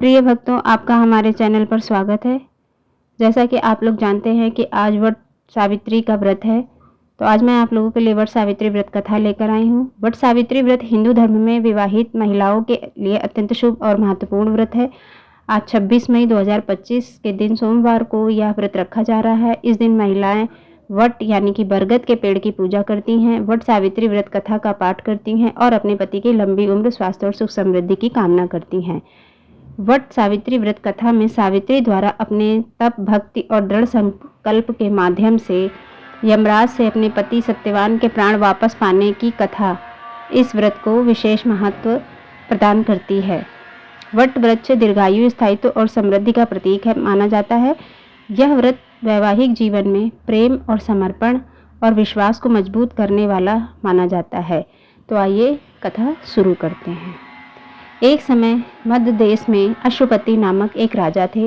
प्रिय भक्तों, आपका हमारे चैनल पर स्वागत है। जैसा कि आप लोग जानते हैं कि आज वट सावित्री का व्रत है, तो आज मैं आप लोगों के लिए वट सावित्री व्रत कथा लेकर आई हूँ। वट सावित्री व्रत हिंदू धर्म में विवाहित महिलाओं के लिए अत्यंत शुभ और महत्वपूर्ण व्रत है। आज 26 मई 2025 के दिन सोमवार को यह व्रत रखा जा रहा है। इस दिन महिलाएं वट यानी कि बरगद के पेड़ की पूजा करती हैं, वट सावित्री व्रत कथा का पाठ करती हैं और अपने पति की लंबी उम्र, स्वास्थ्य और सुख समृद्धि की कामना करती हैं। वट सावित्री व्रत कथा में सावित्री द्वारा अपने तप, भक्ति और दृढ़ संकल्प के माध्यम से यमराज से अपने पति सत्यवान के प्राण वापस पाने की कथा इस व्रत को विशेष महत्व प्रदान करती है। वट वृक्ष दीर्घायु, स्थायित्व और समृद्धि का प्रतीक है माना जाता है। यह व्रत वैवाहिक जीवन में प्रेम और समर्पण और विश्वास को मजबूत करने वाला माना जाता है। तो आइए कथा शुरू करते हैं। एक समय मध्य देश में अश्वपति नामक एक राजा थे।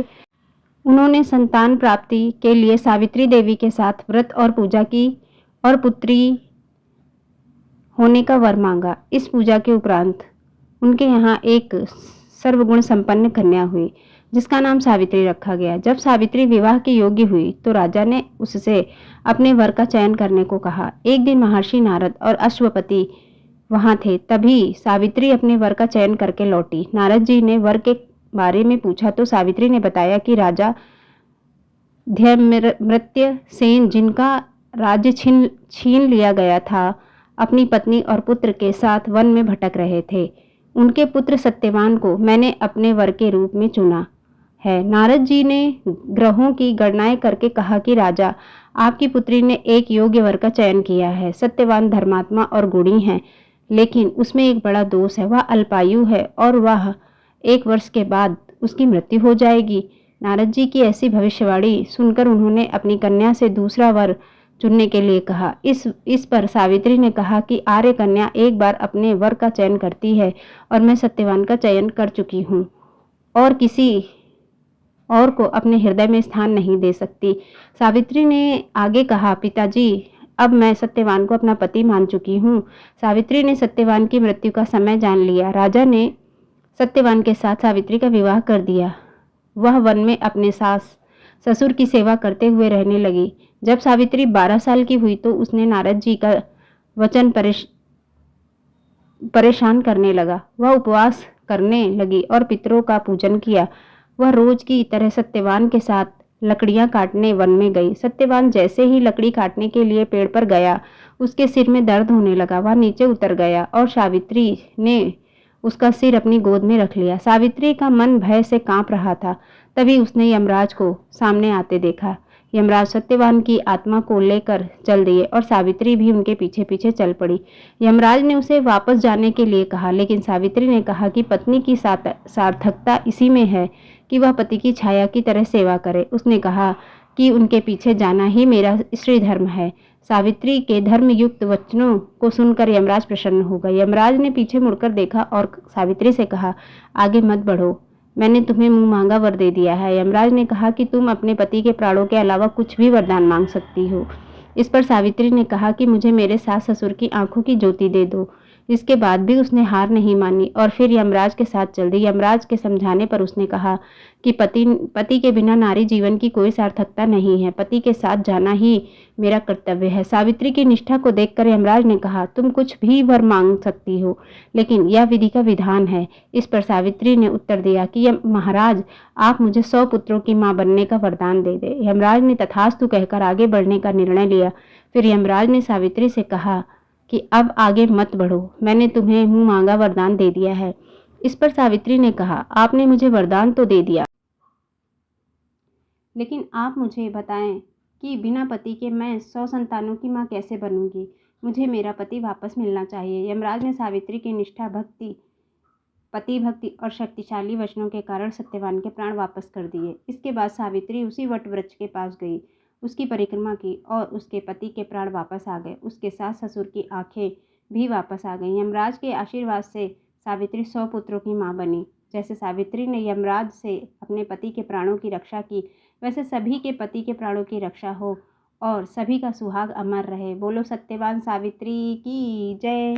उन्होंने संतान प्राप्ति के लिए सावित्री देवी के साथ व्रत और पूजा की और पुत्री होने का वर मांगा। इस पूजा के उपरांत उनके यहाँ एक सर्वगुण संपन्न कन्या हुई, जिसका नाम सावित्री रखा गया। जब सावित्री विवाह की योग्य हुई तो राजा ने उससे अपने वर का चयन करने को कहा। एक दिन महर्षि नारद और अश्वपति वहां थे, तभी सावित्री अपने वर का चयन करके लौटी। नारद जी ने वर के बारे में पूछा तो सावित्री ने बताया कि राजा धर्मृत्य सेन, जिनका राज्य छीन लिया गया था, अपनी पत्नी और पुत्र के साथ वन में भटक रहे थे। उनके पुत्र सत्यवान को मैंने अपने वर के रूप में चुना है। नारद जी ने ग्रहों की गणनाएं करके कहा कि राजा, आपकी पुत्री ने एक योग्य वर का चयन किया है। सत्यवान धर्मात्मा और गुणी है, लेकिन उसमें एक बड़ा दोष है, वह अल्पायु है और वह 1 वर्ष के बाद उसकी मृत्यु हो जाएगी। नारद जी की ऐसी भविष्यवाणी सुनकर उन्होंने अपनी कन्या से दूसरा वर चुनने के लिए कहा। इस पर सावित्री ने कहा कि आर्य कन्या एक बार अपने वर का चयन करती है और मैं सत्यवान का चयन कर चुकी हूँ और किसी और को अपने हृदय में स्थान नहीं दे सकती। सावित्री ने आगे कहा, पिताजी, अब मैं सत्यवान को अपना पति मान चुकी हूँ। सावित्री ने सत्यवान की मृत्यु का समय जान लिया। राजा ने सत्यवान के साथ सावित्री का विवाह कर दिया। वह वन में अपने सास ससुर की सेवा करते हुए रहने लगी। जब सावित्री 12 साल की हुई तो उसने नारद जी का वचन परेशान करने लगा। वह उपवास करने लगी और पितरों का पूजन किया। वह रोज की तरह सत्यवान के साथ लकड़ियां काटने वन में गई। सत्यवान जैसे ही लकड़ी काटने के लिए पेड़ पर गया, उसके सिर में दर्द होने लगा। वह नीचे उतर गया और सावित्री ने उसका सिर अपनी गोद में रख लिया। सावित्री का मन भय से कांप रहा था। तभी उसने यमराज को सामने आते देखा। यमराज सत्यवान की आत्मा को लेकर चल दिए और सावित्री भी उनके पीछे पीछे चल पड़ी। यमराज ने उसे वापस जाने के लिए कहा, लेकिन सावित्री ने कहा कि पत्नी की सार्थकता इसी में है कि वह पति की छाया की तरह सेवा करे। उसने कहा कि उनके पीछे जाना ही मेरा स्त्री धर्म है। सावित्री के धर्मयुक्त वचनों को सुनकर यमराज प्रसन्न हो गए। यमराज ने पीछे मुड़कर देखा और सावित्री से कहा, आगे मत बढ़ो, मैंने तुम्हें मुंह मांगा वर दे दिया है। यमराज ने कहा कि तुम अपने पति के प्राणों के अलावा कुछ भी वरदान मांग सकती हो। इस पर सावित्री ने कहा कि मुझे मेरे सास ससुर की आंखों की ज्योति दे दो। इसके बाद भी उसने हार नहीं मानी और फिर यमराज के साथ चल दी। यमराज के समझाने पर उसने कहा कि पति के बिना नारी जीवन की कोई सार्थकता नहीं है। पति के साथ जाना ही मेरा कर्तव्य है। सावित्री की निष्ठा को देखकर यमराज ने कहा, तुम कुछ भी वर मांग सकती हो, लेकिन यह विधि का विधान है। इस पर सावित्री ने उत्तर दिया कि महाराज, आप मुझे 100 पुत्रों की मां बनने का वरदान दे दे। यमराज ने तथास्तु कहकर आगे बढ़ने का निर्णय लिया। फिर यमराज ने सावित्री से कहा कि अब आगे मत बढ़ो, मैंने तुम्हें मुंह मांगा वरदान दे दिया है। इस पर सावित्री ने कहा, आपने मुझे वरदान तो दे दिया, लेकिन आप मुझे बताएं कि बिना पति के मैं 100 संतानों की मां कैसे बनूंगी। मुझे मेरा पति वापस मिलना चाहिए। यमराज ने सावित्री की निष्ठा, पति भक्ति और शक्तिशाली वचनों के कारण सत्यवान के प्राण वापस कर दिए। इसके बाद सावित्री उसी वट वृक्ष के पास गई, उसकी परिक्रमा की और उसके पति के प्राण वापस आ गए। उसके सास ससुर की आंखें भी वापस आ गईं। यमराज के आशीर्वाद से सावित्री 100 पुत्रों की मां बनी। जैसे सावित्री ने यमराज से अपने पति के प्राणों की रक्षा की, वैसे सभी के पति के प्राणों की रक्षा हो और सभी का सुहाग अमर रहे। बोलो सत्यवान सावित्री की जय।